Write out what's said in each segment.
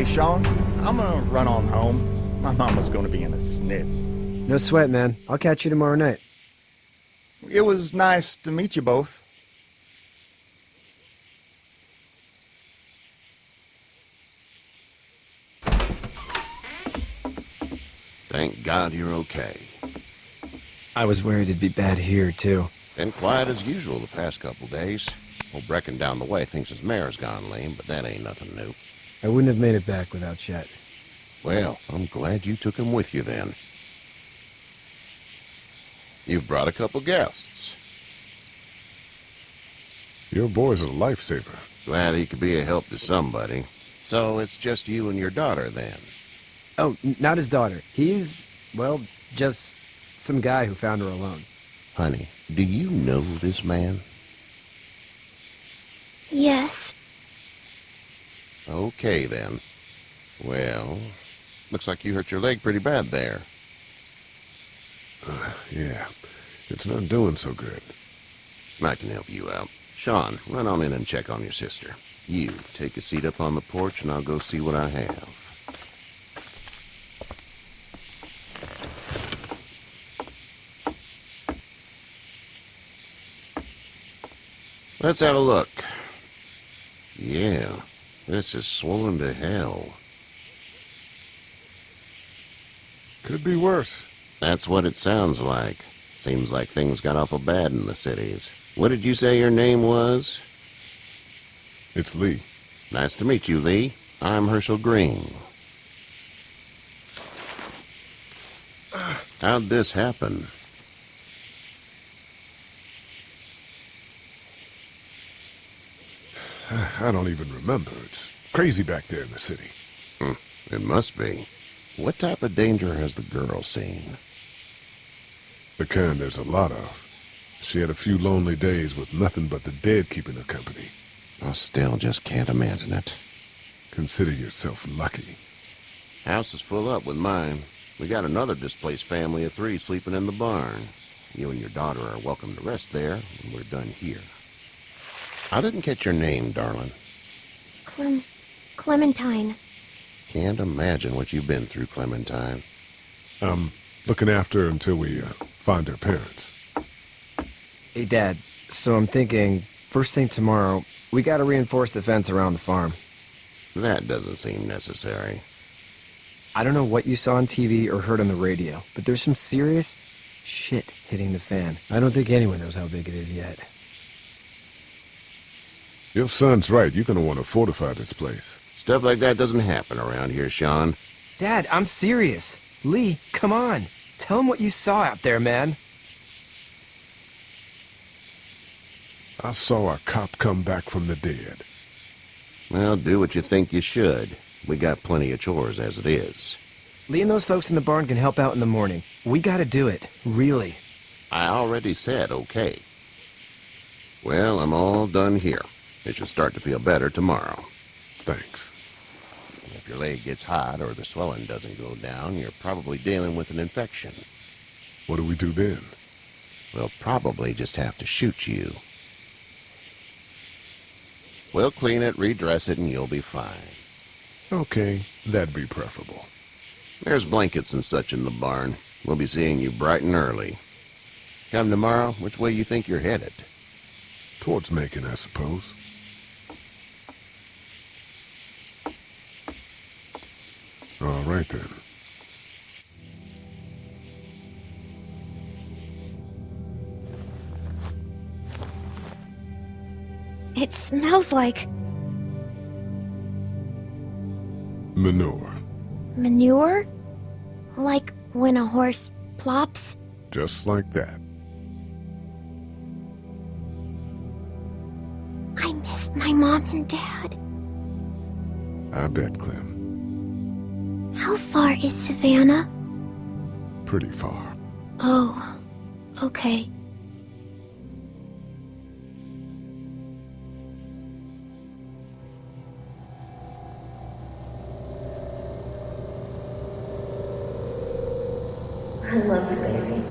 Sean. I'm gonna run on home. My mama's gonna be in a snit. No sweat, man. I'll catch you tomorrow night. It was nice to meet you both. Thank God you're okay. I was worried it'd be bad here, too. Been quiet as usual the past couple days. Old Brecken down the way thinks his mare's gone lame, but that ain't nothing new. I wouldn't have made it back without Chet. Well, I'm glad you took him with you then. You've brought a couple guests. Your boy's a lifesaver. Glad he could be a help to somebody. So it's just you and your daughter then? Oh, not his daughter. He's, well, just some guy who found her alone. Honey, do you know this man? Yes. Okay, then. Well, looks like you hurt your leg pretty bad there. Yeah, it's not doing so good. I can help you out. Sean, run on in and check on your sister. You, take a seat up on the porch and I'll go see what I have. Let's have a look. Yeah, this is swollen to hell. Could be worse. That's what it sounds like. Seems like things got awful bad in the cities. What did you say your name was? It's Lee. Nice to meet you, Lee. I'm Hershel Green. How'd this happen? I don't even remember. It's crazy back there in the city. It must be. What type of danger has the girl seen? The kind there's a lot of. She had a few lonely days with nothing but the dead keeping her company. I still just can't imagine it. Consider yourself lucky. House is full up with mine. We got another displaced family of 3 sleeping in the barn. You and your daughter are welcome to rest there when we're done here. I didn't catch your name, darling. Clementine. Can't imagine what you've been through, Clementine. I'm looking after her until we find her parents. Hey, Dad, so I'm thinking, first thing tomorrow, we gotta reinforce the fence around the farm. That doesn't seem necessary. I don't know what you saw on TV or heard on the radio, but there's some serious shit hitting the fan. I don't think anyone knows how big it is yet. Your son's right. You're gonna want to fortify this place. Stuff like that doesn't happen around here, Sean. Dad, I'm serious. Lee, come on. Tell him what you saw out there, man. I saw a cop come back from the dead. Well, do what you think you should. We got plenty of chores as it is. Lee and those folks in the barn can help out in the morning. We gotta do it. Really. I already said okay. Well, I'm all done here. It should start to feel better tomorrow. Thanks. If your leg gets hot or the swelling doesn't go down, you're probably dealing with an infection. What do we do then? We'll probably just have to shoot you. We'll clean it, redress it, and you'll be fine. Okay, that'd be preferable. There's blankets and such in the barn. We'll be seeing you bright and early. Come tomorrow, which way you think you're headed? Towards Macon, I suppose. All right, then. It smells like Manure. manure? Like when a horse plops? Just like that. I missed my mom and dad. I bet, Clem. How far is Savannah? Pretty far. Oh, okay. I love you, baby.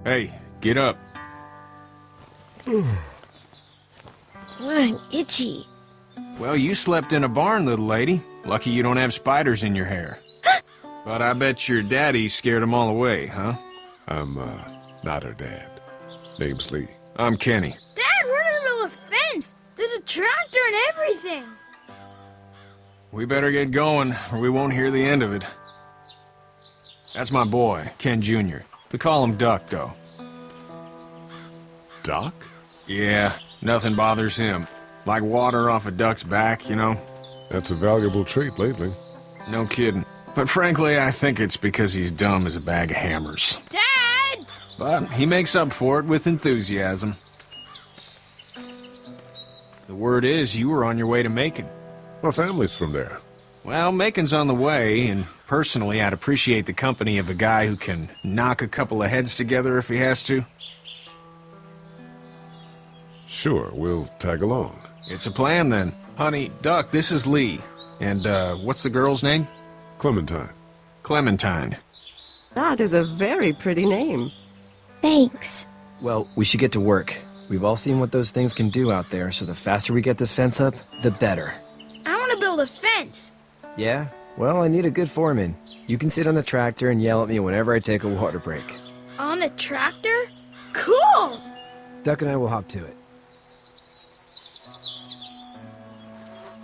Hey, get up. I'm itchy. Well, you slept in a barn, little lady. Lucky you don't have spiders in your hair. But I bet your daddy scared them all away, huh? I'm, not her dad. Name's Lee. I'm Kenny. Dad, we're in the middle of a fence. There's a tractor and everything. We better get going, or we won't hear the end of it. That's my boy, Ken Jr. We call him Duck, though. Doc? Yeah, nothing bothers him. Like water off a duck's back, you know? That's a valuable trait lately. No kidding. But frankly, I think it's because he's dumb as a bag of hammers. Dad! But he makes up for it with enthusiasm. The word is you were on your way to Macon. My family's from there. Well, Macon's on the way, and personally, I'd appreciate the company of a guy who can knock a couple of heads together if he has to. Sure, we'll tag along. It's a plan, then. Honey, Duck, this is Lee. And, what's the girl's name? Clementine. Clementine. That is a very pretty name. Thanks. Well, we should get to work. We've all seen what those things can do out there, so the faster we get this fence up, the better. I want to build a fence. Yeah? Well, I need a good foreman. You can sit on the tractor and yell at me whenever I take a water break. On the tractor? Cool! Duck and I will hop to it.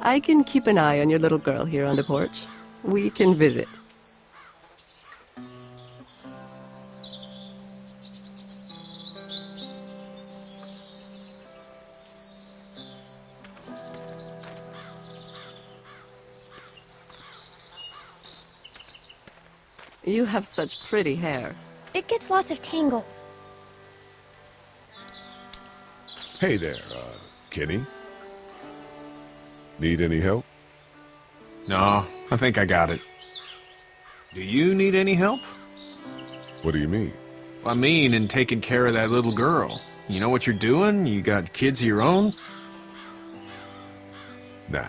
I can keep an eye on your little girl here on the porch. We can visit. You have such pretty hair. It gets lots of tangles. Hey there, Kenny. Need any help? No, I think I got it. Do you need any help? What do you mean? I mean, in taking care of that little girl. You know what you're doing? You got kids of your own? Nah,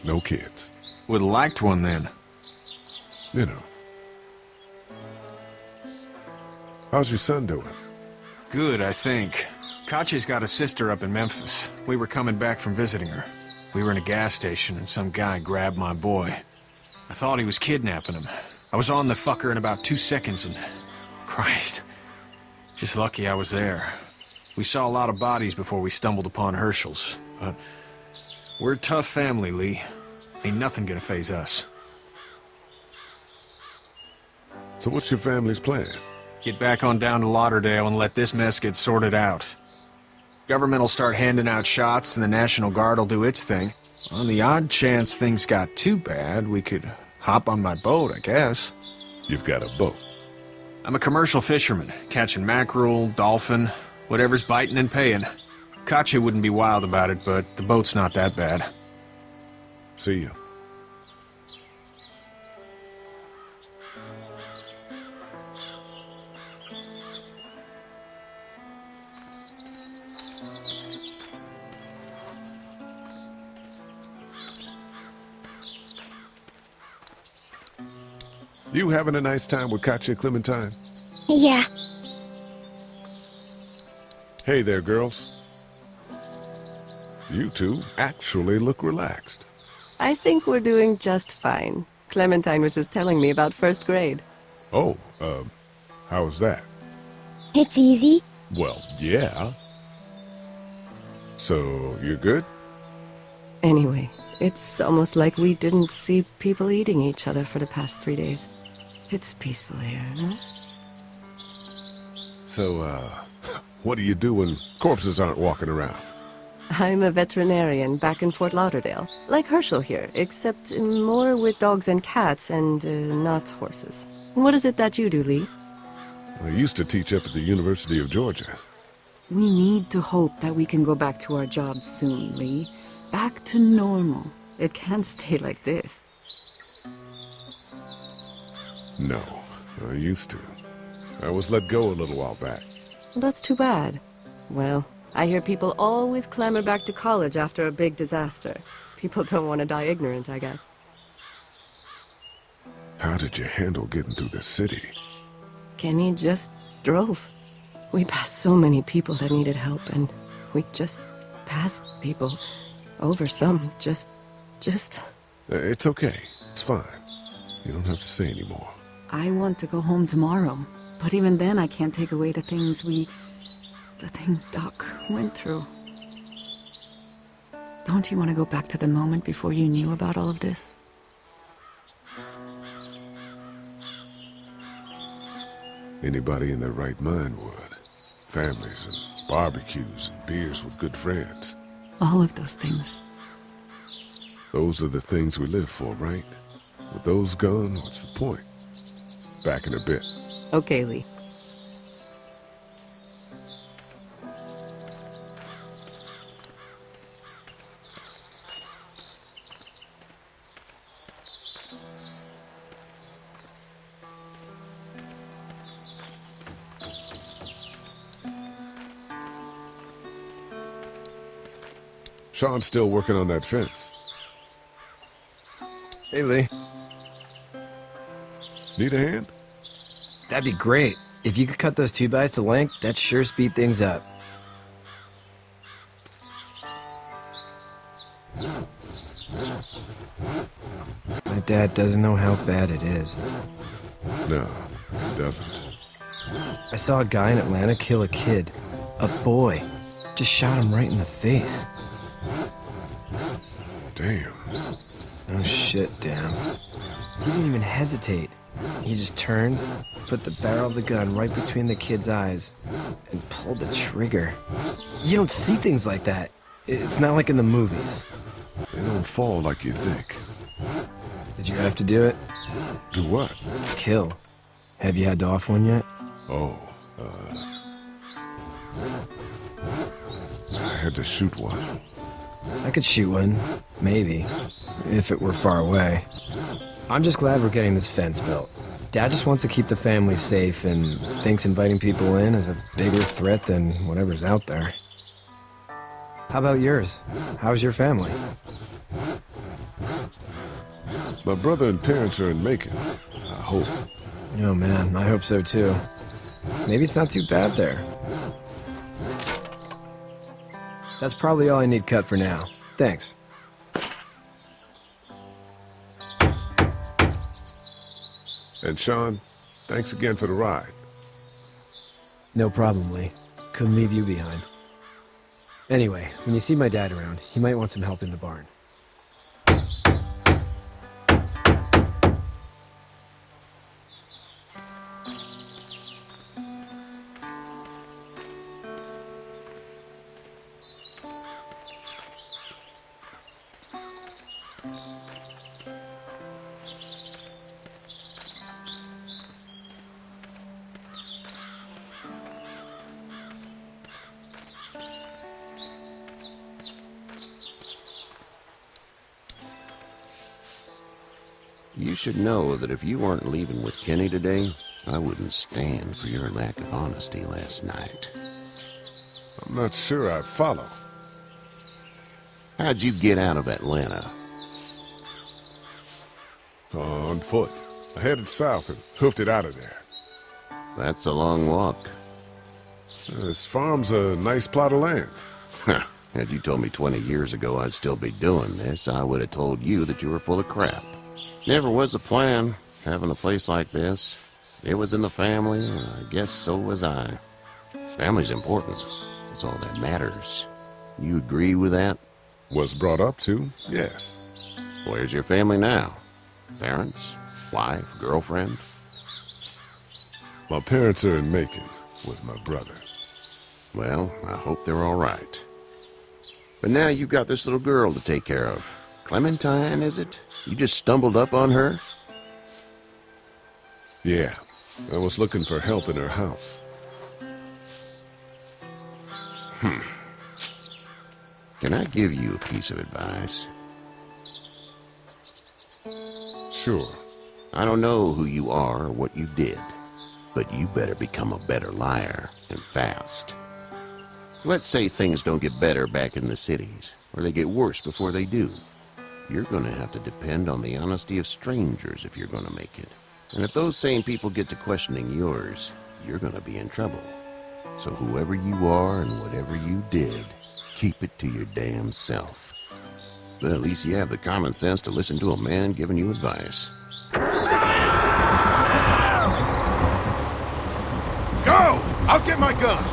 no kids. Would've liked one then. You know. How's your son doing? Good, I think. Katya's got a sister up in Memphis. We were coming back from visiting her. We were in a gas station and some guy grabbed my boy. I thought he was kidnapping him. I was on the fucker in about 2 seconds and... Christ. Just lucky I was there. We saw a lot of bodies before we stumbled upon Hershel's. But we're a tough family, Lee. Ain't nothing gonna faze us. So what's your family's plan? Get back on down to Lauderdale and let this mess get sorted out. Government will start handing out shots and the National Guard will do its thing. On the odd chance things got too bad, we could hop on my boat, I guess. You've got a boat. I'm a commercial fisherman, catching mackerel, dolphin, whatever's biting and paying. Katya wouldn't be wild about it, but the boat's not that bad. See you. You having a nice time with Katya, Clementine? Yeah. Hey there, girls. You two actually look relaxed. I think we're doing just fine. Clementine was just telling me about first grade. Oh, how was that? It's easy. Well, yeah. So, you're good? Anyway, it's almost like we didn't see people eating each other for the past 3 days. It's peaceful here, no? So, what do you do when corpses aren't walking around? I'm a veterinarian back in Fort Lauderdale. Like Hershel here, except more with dogs and cats and not horses. What is it that you do, Lee? I used to teach up at the University of Georgia. We need to hope that we can go back to our jobs soon, Lee. Back to normal. It can't stay like this. No, I used to. I was let go a little while back. That's too bad. Well, I hear people always clamor back to college after a big disaster. People don't want to die ignorant, I guess. How did you handle getting through the city? Kenny just drove. We passed so many people that needed help, and we just passed people over some. Just... It's okay. It's fine. You don't have to say any more. I want to go home tomorrow, but even then I can't take away the things Doc went through. Don't you want to go back to the moment before you knew about all of this? Anybody in their right mind would. Families and barbecues and beers with good friends. All of those things. Those are the things we live for, right? With those gone, what's the point? Back in a bit. Okay, Lee. Sean's still working on that fence. Hey, Lee. Need a hand? That'd be great. If you could cut those 2x to length, that'd sure speed things up. My dad doesn't know how bad it is. No, it doesn't. I saw a guy in Atlanta kill a kid. A boy. Just shot him right in the face. Damn. Oh shit, damn. He didn't even hesitate. He just turned, put the barrel of the gun right between the kid's eyes, and pulled the trigger. You don't see things like that. It's not like in the movies. They don't fall like you think. Did you have to do it? Do what? Kill. Have you had to off one yet? Oh, I had to shoot one. I could shoot one, maybe, if it were far away. I'm just glad we're getting this fence built. Dad just wants to keep the family safe and thinks inviting people in is a bigger threat than whatever's out there. How about yours? How's your family? My brother and parents are in Macon. I hope. Oh man, I hope so too. Maybe it's not too bad there. That's probably all I need cut for now. Thanks. And Sean, thanks again for the ride. No problem, Lee. Couldn't leave you behind. Anyway, when you see my dad around, he might want some help in the barn. You should know that if you weren't leaving with Kenny today, I wouldn't stand for your lack of honesty last night. I'm not sure I'd follow. How'd you get out of Atlanta? On foot. I headed south and hoofed it out of there. That's a long walk. This farm's a nice plot of land. Had you told me 20 years ago I'd still be doing this, I would have told you that you were full of crap. Never was a plan, having a place like this. It was in the family, and I guess so was I. Family's important. That's all that matters. You agree with that? Was brought up to, yes. Where's your family now? Parents? Wife? Girlfriend? My parents are in Macon with my brother. Well, I hope they're all right. But now you've got this little girl to take care of. Clementine, is it? You just stumbled up on her? Yeah, I was looking for help in her house. Can I give you a piece of advice? Sure. I don't know who you are or what you did, but you better become a better liar, and fast. Let's say things don't get better back in the cities, or they get worse before they do. You're going to have to depend on the honesty of strangers if you're going to make it. And if those same people get to questioning yours, you're going to be in trouble. So whoever you are and whatever you did, keep it to your damn self. But at least you have the common sense to listen to a man giving you advice. Go! I'll get my gun!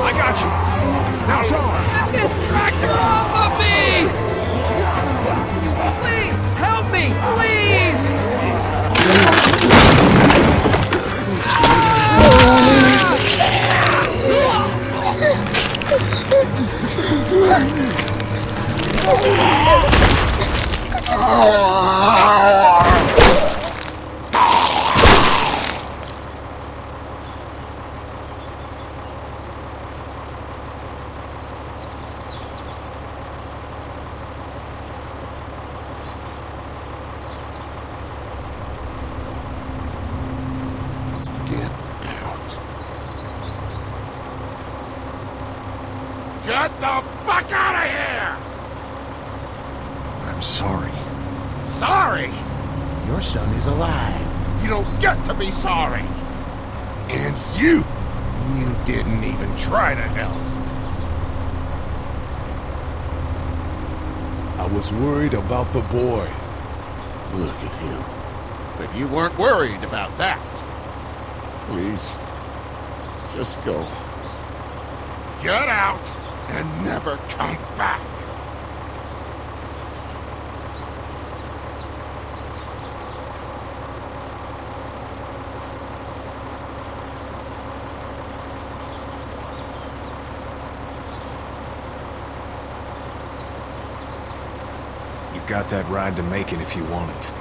I got you. Now, Sean. Get this tractor off of me! Please, help me, please! Get the fuck out of here! I'm sorry. Sorry? Your son is alive. You don't get to be sorry. And you didn't even try to help. I was worried about the boy. Look at him. But you weren't worried about that. Please, just go. Get out and never come back. You've got that ride to make it if you want it.